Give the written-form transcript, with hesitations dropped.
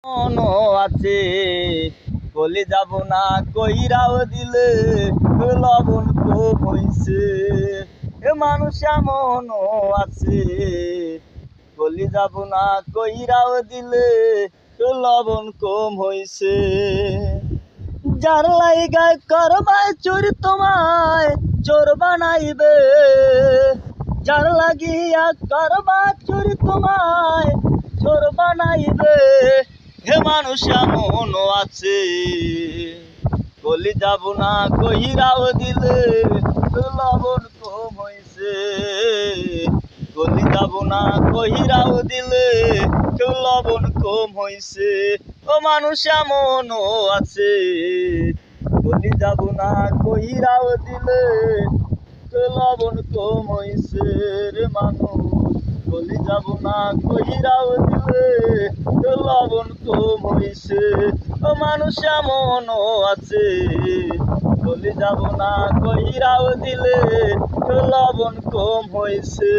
মনো আছে বলি যাব না কইরাও দিলে লবণ কম হইছে। এ মানুষ এমনও আছে বলি যাব না কইরাও দিলে লবণ কম হইছে। যার লাইগায় করবায় চুরি তোমায় চোর বানাইবে, যার লাগিয়া করবা চুরি তোমায় চোর বানাইবে। হে মানুষ এমনও আছে বলি যাব না কইরাও দিলে লবণ কম হইছে। বলি যাব না কইরাও দিলে লবণ কম হইছে। ও মানুষ এমনও আছে বলি যাব না কইরাও দিলে লবণ কম হইছে। রে মানুষ বলি যাব না কইরাও দিলে লবণ কম হইছে। ও মানুষ এমনও আছে বলি যাব না কইরাও দিলে লবণ কম হইছে।